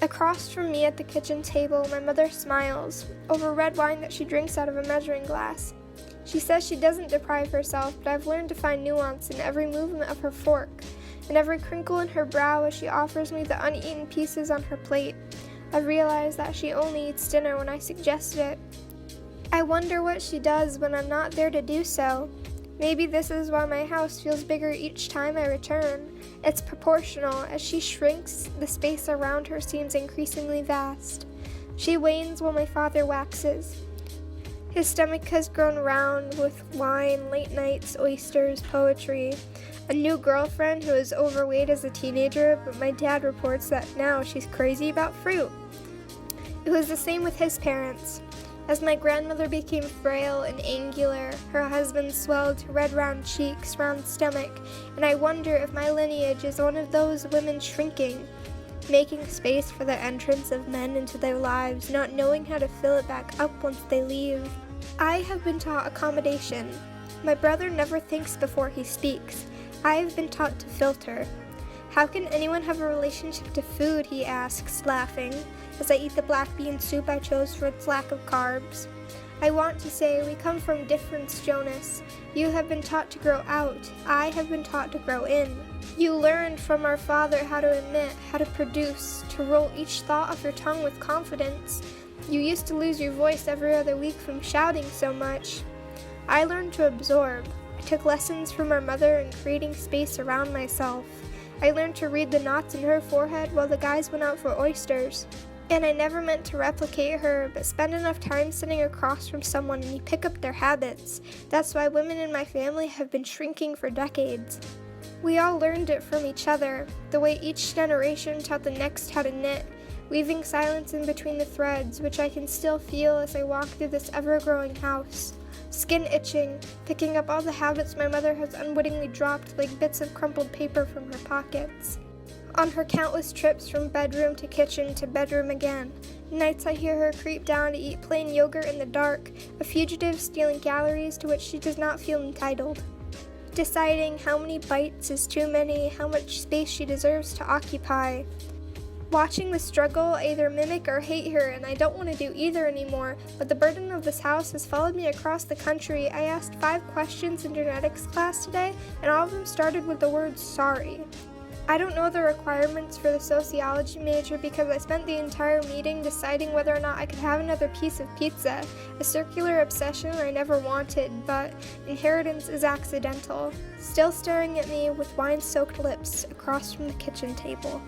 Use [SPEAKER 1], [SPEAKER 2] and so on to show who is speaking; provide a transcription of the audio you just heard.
[SPEAKER 1] Across from me at the kitchen table, my mother smiles over red wine that she drinks out of a measuring glass. She says she doesn't deprive herself, but I've learned to find nuance in every movement of her fork, and every crinkle in her brow as she offers me the uneaten pieces on her plate. I realize that she only eats dinner when I suggest it. I wonder what she does when I'm not there to do so. Maybe this is why my house feels bigger each time I return. It's proportional. As she shrinks, the space around her seems increasingly vast. She wanes while my father waxes. His stomach has grown round with wine, late nights, oysters, poetry. A new girlfriend who is overweight as a teenager, but my dad reports that now she's crazy about fruit. It was the same with his parents. As my grandmother became frail and angular, her husband swelled to red round cheeks, round stomach, and I wonder if my lineage is one of those women shrinking, making space for the entrance of men into their lives, not knowing how to fill it back up once they leave. I have been taught accommodation. My brother never thinks before he speaks. I have been taught to filter. How can anyone have a relationship to food, he asks, laughing, as I eat the black bean soup I chose for its lack of carbs. I want to say we come from difference, Jonas. You have been taught to grow out. I have been taught to grow in. You learned from our father how to emit, how to produce, to roll each thought off your tongue with confidence. You used to lose your voice every other week from shouting so much. I learned to absorb. I took lessons from our mother in creating space around myself. I learned to read the knots in her forehead while the guys went out for oysters. And I never meant to replicate her, but spend enough time sitting across from someone and you pick up their habits. That's why women in my family have been shrinking for decades. We all learned it from each other, the way each generation taught the next how to knit, weaving silence in between the threads, which I can still feel as I walk through this ever-growing house. Skin itching, picking up all the habits my mother has unwittingly dropped like bits of crumpled paper from her pockets. On her countless trips from bedroom to kitchen to bedroom again, nights I hear her creep down to eat plain yogurt in the dark, a fugitive stealing calories to which she does not feel entitled. Deciding how many bites is too many, how much space she deserves to occupy. Watching the struggle, I either mimic or hate her, and I don't want to do either anymore, but the burden of this house has followed me across the country. I asked 5 questions in genetics class today, and all of them started with the word sorry. I don't know the requirements for the sociology major because I spent the entire meeting deciding whether or not I could have another piece of pizza, a circular obsession I never wanted, but inheritance is accidental. Still staring at me with wine-soaked lips across from the kitchen table.